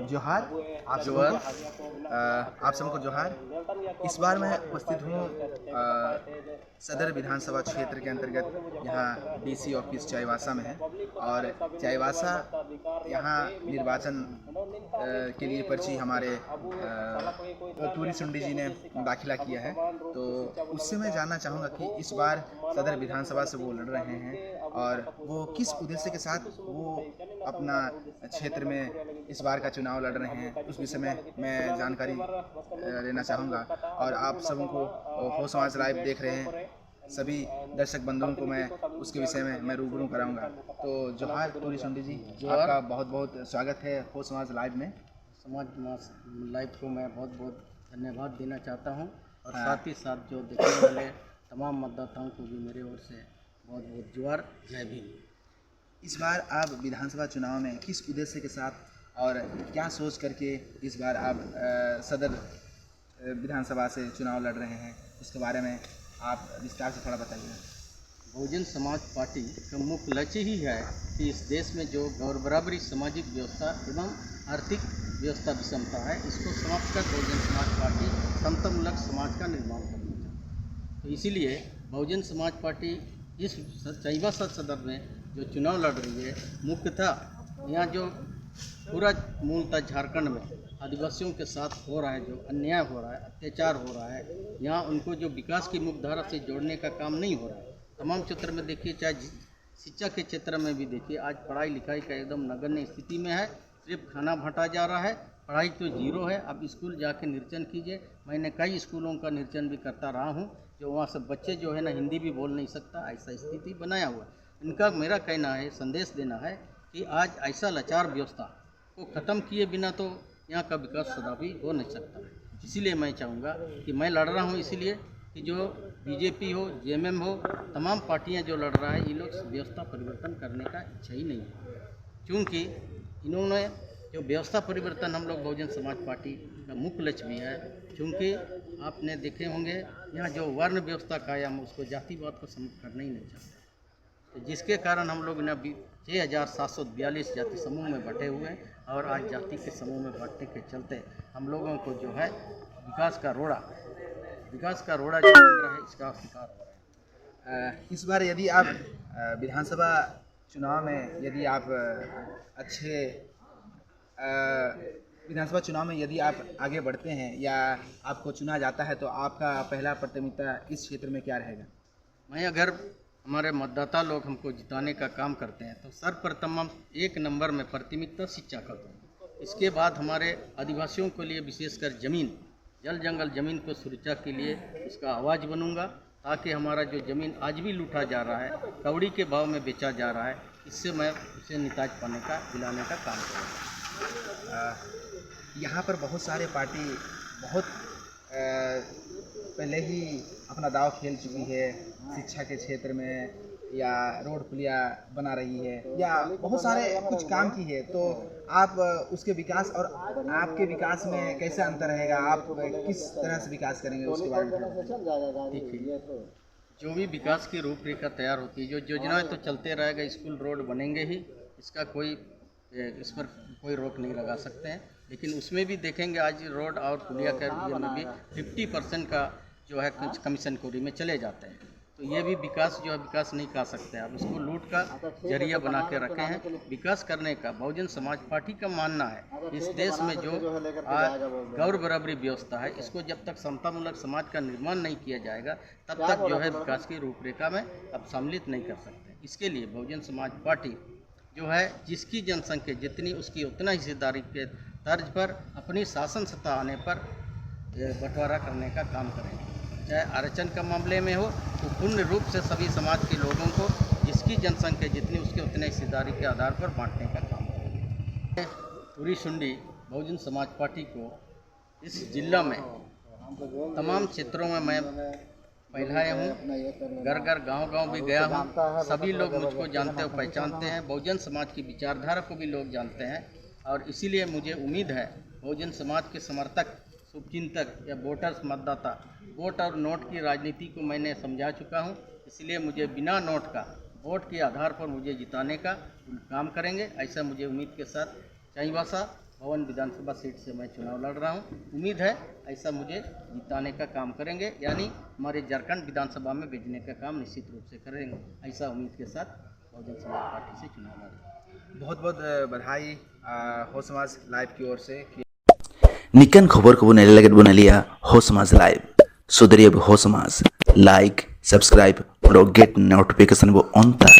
जोहार आप सबको जोहार। इस बार मैं उपस्थित हूँ सदर विधानसभा क्षेत्र के अंतर्गत यहाँ डीसी ऑफिस चाईबासा में है और चाईबासा यहाँ निर्वाचन के लिए पर्ची हमारे टूरी सुंडी जी ने दाखिला किया है। तो उससे मैं जानना चाहूँगा कि इस बार सदर विधानसभा से वो लड़ रहे हैं और वो किस उद्देश्य के साथ वो अपना क्षेत्र में इस बार का चुनाव लड़ रहे हैं, उस विषय में मैं जानकारी लेना चाहूँगा। और आप सबको हो समाज लाइव देख रहे हैं सभी दर्शक बंधुओं को मैं उसके विषय में मैं रूबरू कराऊंगा। तो जोहार टूरी सुंडी जी, आपका बहुत बहुत स्वागत है हो समाज लाइव में। समाज लाइव को मैं बहुत बहुत धन्यवाद देना चाहता हूं और साथ ही साथ जो देखने वाले तमाम मतदाताओं को भी मेरे ओर से बहुत बहुत जोहार, जय भीम। इस बार आप विधानसभा चुनाव में किस उद्देश्य के साथ और क्या सोच करके इस बार आप सदर विधानसभा से चुनाव लड़ रहे हैं, उसके बारे में आप विस्तार से थोड़ा बताइए। बहुजन समाज पार्टी का मुख्य लक्ष्य ही है कि इस देश में जो गौर बराबरी सामाजिक व्यवस्था एवं आर्थिक व्यवस्था विषमता है, इसको समाप्त कर बहुजन समाज पार्टी समतामूलक समाज का निर्माण करना चाहती है। तो इसीलिए बहुजन समाज पार्टी इस चाईबासा सदर में जो चुनाव लड़ रही है, मुख्यतः यहाँ जो पूरा मूलतः झारखंड में आदिवासियों के साथ हो रहा है, जो अन्याय हो रहा है, अत्याचार हो रहा है, यहाँ उनको जो विकास की मुख्य धारा से जोड़ने का काम नहीं हो रहा है। तमाम क्षेत्र में देखिए, चाहे शिक्षा के क्षेत्र में भी देखिए, आज पढ़ाई लिखाई का एकदम नगण्य स्थिति में है। सिर्फ खाना बांटा जा रहा है, पढ़ाई तो जीरो है। अब स्कूल जाके निरीक्षण कीजिए, मैंने कई स्कूलों का निरीक्षण भी करता रहा हूँ, जो वहाँ सब बच्चे जो है ना हिंदी भी बोल नहीं सकता, ऐसा स्थिति बनाया हुआ है। इनका मेरा कहना है, संदेश देना है कि आज ऐसा लाचार व्यवस्था को ख़त्म किए बिना तो यहाँ का विकास सदा भी हो नहीं सकता है। इसीलिए मैं चाहूँगा कि मैं लड़ रहा हूँ, इसीलिए कि जो बीजेपी हो, जेएमएम हो, तमाम पार्टियाँ जो लड़ रहा है, ये लोग व्यवस्था परिवर्तन करने का इच्छा ही नहीं है। क्योंकि इन्होंने जो व्यवस्था परिवर्तन हम लोग बहुजन समाज पार्टी का मुख्य लक्ष्य भी है। क्योंकि आपने देखे होंगे यहाँ जो वर्ण व्यवस्था कायम, उसको जातिवाद को समाप्त करना ही नहीं चाहते, तो जिसके कारण हम लोग ने 6742 जाति समूह में बटे हुए हैं और आज जाति के समूह में बांटने के चलते हम लोगों को जो है विकास का रोड़ा जो बन रहा है, इसका शिकार हो रहा है। इस बार यदि आप विधानसभा चुनाव में यदि आप अच्छे विधानसभा चुनाव में यदि आप आगे बढ़ते हैं या आपको चुना जाता है, तो आपका पहला प्राथमिकता इस क्षेत्र में क्या रहेगा? मैं अगर हमारे मतदाता लोग हमको जिताने का काम करते हैं तो सर्वप्रथम हम 1 नंबर में प्राथमिकता शिक्षा का दूँ। इसके बाद हमारे आदिवासियों के लिए विशेषकर ज़मीन, जल जंगल ज़मीन को सुरक्षा के लिए इसका आवाज़ बनूंगा, ताकि हमारा जो ज़मीन आज भी लूटा जा रहा है, कौड़ी के भाव में बेचा जा रहा है, इससे मैं उसे निताज पाने का दिलाने का काम करूँगा। यहाँ पर बहुत सारे पार्टी बहुत पहले ही अपना दांव खेल चुकी है, शिक्षा के क्षेत्र में या रोड पुलिया बना रही है या बहुत सारे कुछ काम की है। तो आप उसके विकास और आपके विकास में कैसे अंतर रहेगा, आप किस तरह से विकास करेंगे, उसके बारे में देखिए, जो भी विकास की रूपरेखा तैयार होती है, जो योजनाएं तो चलते रहेगा, स्कूल रोड बनेंगे ही, इसका इस पर कोई रोक नहीं लगा सकते हैं। लेकिन उसमें भी देखेंगे आज रोड और पुलिया के में भी 50% का जो है कमीशन कोरी में चले जाते हैं। तो ये भी विकास जो है विकास नहीं कर सकते हैं। अब इसको लूट का जरिया बना के रखे हैं। विकास करने का बहुजन समाज पार्टी का मानना है, इस देश में जो गौर बराबरी व्यवस्था है, इसको जब तक समतामूलक समाज का निर्माण नहीं किया जाएगा, तब तक जो है विकास की रूपरेखा में अब सम्मिलित नहीं कर सकते। इसके लिए बहुजन समाज पार्टी जो है, जिसकी जनसंख्या जितनी उसकी उतना हिस्सेदारी के तर्ज पर अपनी शासन सत्ता आने पर बंटवारा करने का काम करेंगे। चाहे आरक्षण का मामले में हो, तो पूर्ण रूप से सभी समाज के लोगों को जिसकी जनसंख्या जितनी उसके उतने हिस्सेदारी के आधार पर बांटने का काम करेंगे। टूरी सुंडी बहुजन समाज पार्टी को इस जिला में तमाम क्षेत्रों में मैं फैलाया हूँ, घर घर गांव भी गया हूँ। सभी लोग मुझको जानते और पहचानते हैं, बहुजन समाज की विचारधारा को भी लोग जानते हैं। और इसीलिए मुझे उम्मीद है बहुजन समाज के समर्थक, शुभचिंतक या वोटर्स, मतदाता वोट और नोट की राजनीति को मैंने समझा चुका हूँ। इसलिए मुझे बिना नोट का वोट के आधार पर मुझे जिताने का काम करेंगे, ऐसा मुझे उम्मीद के साथ चाईबासा भवन विधानसभा सीट से मैं चुनाव लड़ रहा हूँ। उम्मीद है ऐसा मुझे जिताने का काम करेंगे, यानी हमारे झारखंड विधानसभा में भेजने का काम निश्चित रूप से करेंगे। ऐसा उम्मीद के साथ बहुजन समाज पार्टी से चुनाव लड़। बहुत बहुत बधाई हो समाज लाइव की ओर से। निकन खबर को नेले लगत बना लिया हो समाज लाइव सुधरिए हो समाज लाइक सब्सक्राइब और गेट नोटिफिकेशन वो ऑन था।